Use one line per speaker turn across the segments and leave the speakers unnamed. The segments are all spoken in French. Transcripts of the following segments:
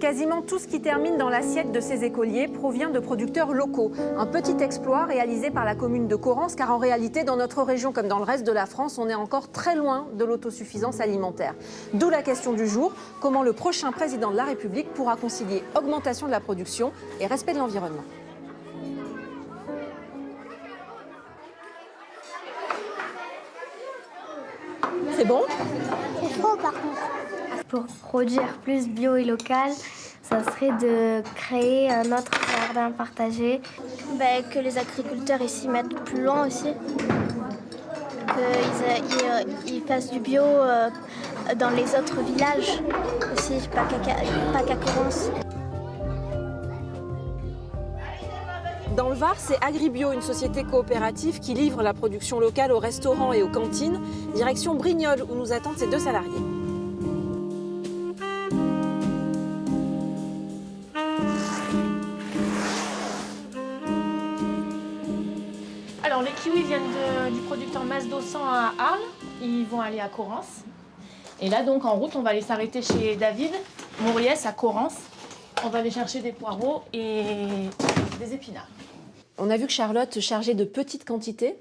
Quasiment tout ce qui termine dans l'assiette de ces écoliers provient de producteurs locaux. Un petit exploit réalisé par la commune de Correns, car en réalité, dans notre région comme dans le reste de la France, on est encore très loin de l'autosuffisance alimentaire. D'où la question du jour, comment le prochain président de la République pourra concilier augmentation de la production et respect de l'environnement. C'est bon?
C'est trop par contre. Pour produire plus bio et local, ça serait de créer un autre jardin partagé. Que les agriculteurs ici mettent plus loin aussi. Qu'ils fassent du bio dans les autres villages aussi, pas qu'à Correns.
Dans le Var, c'est Agribio, une société coopérative qui livre la production locale aux restaurants et aux cantines. Direction Brignoles, où nous attendent ses 2 salariés.
Alors, les kiwis viennent du producteur Masdo 100 à Arles. Ils vont aller à Correns. Et là, donc, en route, on va aller s'arrêter chez David Mauriès à Correns. On va aller chercher des poireaux et des épinards.
On a vu que Charlotte chargeait de petites quantités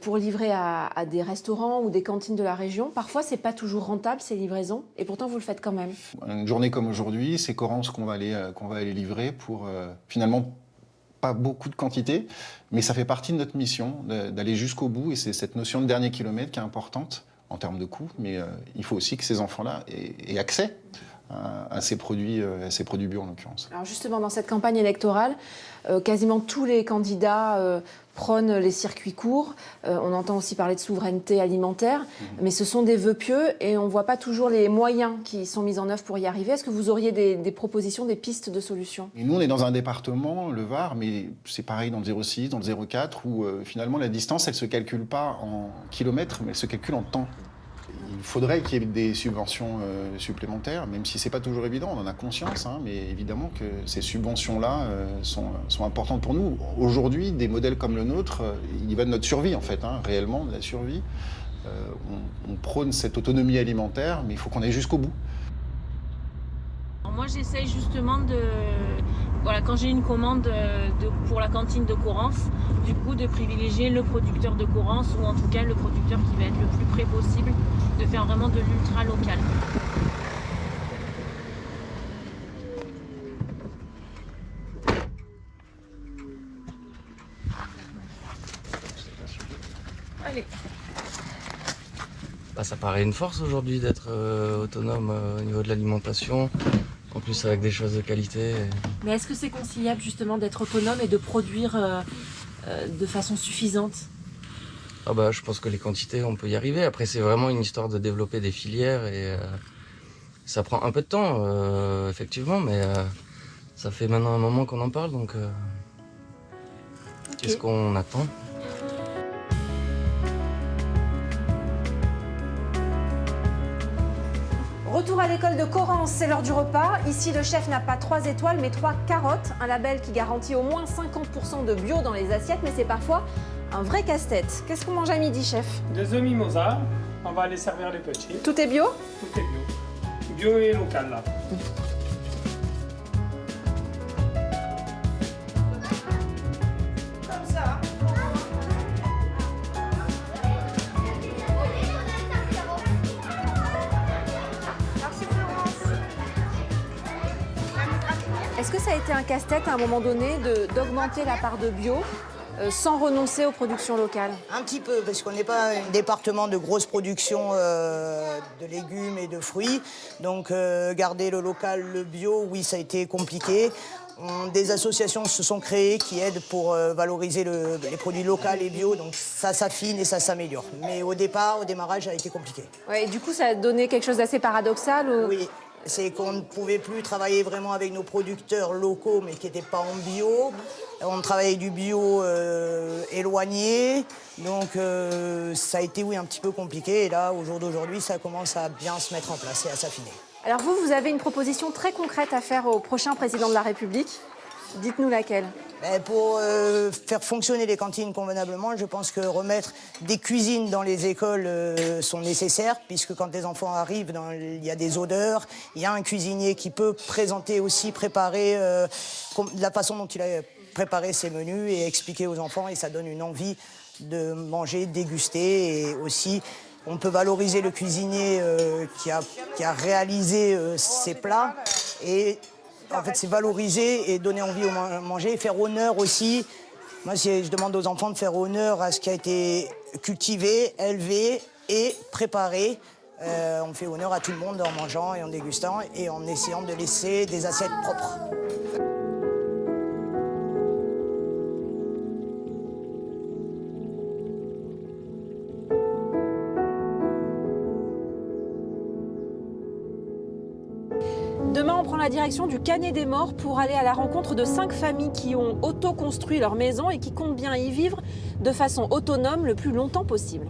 pour livrer à des restaurants ou des cantines de la région. Parfois, c'est pas toujours rentable, ces livraisons, et pourtant, vous le faites quand même.
Une journée comme aujourd'hui, c'est Correns qu'on va aller livrer pour finalement pas beaucoup de quantité, mais ça fait partie de notre mission d'aller jusqu'au bout, et c'est cette notion de dernier kilomètre qui est importante en termes de coût, mais il faut aussi que ces enfants-là aient accès à ces produits bio en l'occurrence.
Alors justement, dans cette campagne électorale, quasiment tous les candidats prônent les circuits courts. On entend aussi parler de souveraineté alimentaire, mais ce sont des vœux pieux et on ne voit pas toujours les moyens qui sont mis en œuvre pour y arriver. Est-ce que vous auriez des propositions, des pistes de solutions?
Et nous, on est dans un département, le Var, mais c'est pareil dans le 06, dans le 04, où finalement la distance, elle ne se calcule pas en kilomètres, mais elle se calcule en temps. Il faudrait qu'il y ait des subventions supplémentaires, même si ce n'est pas toujours évident, on en a conscience, mais évidemment que ces subventions-là sont importantes pour nous. Aujourd'hui, des modèles comme le nôtre, il y va de notre survie en fait, réellement de la survie. On prône cette autonomie alimentaire, mais il faut qu'on aille jusqu'au bout.
Alors moi, j'essaye justement quand j'ai une commande pour la cantine de Correns, du coup, de privilégier le producteur de Correns, ou en tout cas le producteur qui va être le plus près possible, de faire vraiment de l'ultra local. Allez.
Ça paraît une force aujourd'hui d'être autonome au niveau de l'alimentation, en plus avec des choses de qualité.
Mais est-ce que c'est conciliable justement d'être autonome et de produire de façon suffisante?
Je pense que les quantités, on peut y arriver. Après, c'est vraiment une histoire de développer des filières et ça prend un peu de temps, effectivement, mais ça fait maintenant un moment qu'on en parle, donc qu'est-ce qu'on attend?
Retour à l'école de Correns, c'est l'heure du repas. Ici, le chef n'a pas 3 étoiles, mais 3 carottes. Un label qui garantit au moins 50% de bio dans les assiettes, mais c'est parfois un vrai casse-tête. Qu'est-ce qu'on mange à midi, chef?
Des œufs mimosa, on va aller servir les petits.
Tout est bio?
Tout est bio. Bio et local, là.
Comme ça. Est-ce que ça a été un casse-tête à un moment donné d'augmenter la part de bio sans renoncer aux productions locales?
Un petit peu, parce qu'on n'est pas un département de grosse production de légumes et de fruits. Donc garder le local, le bio, oui, ça a été compliqué. Des associations se sont créées qui aident pour valoriser les produits locaux et bio, donc ça s'affine et ça s'améliore. Mais au démarrage, ça a été compliqué.
Ouais, et du coup, ça a donné quelque chose d'assez paradoxal ou...
Oui. C'est qu'on ne pouvait plus travailler vraiment avec nos producteurs locaux, mais qui n'étaient pas en bio. On travaillait du bio éloigné. Donc ça a été, oui, un petit peu compliqué. Et là, au jour d'aujourd'hui, ça commence à bien se mettre en place et à s'affiner.
Alors vous avez une proposition très concrète à faire au prochain président de la République? Dites-nous laquelle.
Pour faire fonctionner les cantines convenablement, je pense que remettre des cuisines dans les écoles sont nécessaires, puisque quand les enfants arrivent, il y a des odeurs. Il y a un cuisinier qui peut présenter aussi, préparer la façon dont il a préparé ses menus et expliquer aux enfants, et ça donne une envie de manger, déguster. Et aussi, on peut valoriser le cuisinier qui a réalisé ces plats. Et en fait, c'est valoriser et donner envie aux manger, et faire honneur aussi. Moi, je demande aux enfants de faire honneur à ce qui a été cultivé, élevé et préparé. On fait honneur à tout le monde en mangeant et en dégustant et en essayant de laisser des assiettes propres.
Demain, on prend la direction du Canet des Morts pour aller à la rencontre de 5 familles qui ont auto-construit leur maison et qui comptent bien y vivre de façon autonome le plus longtemps possible.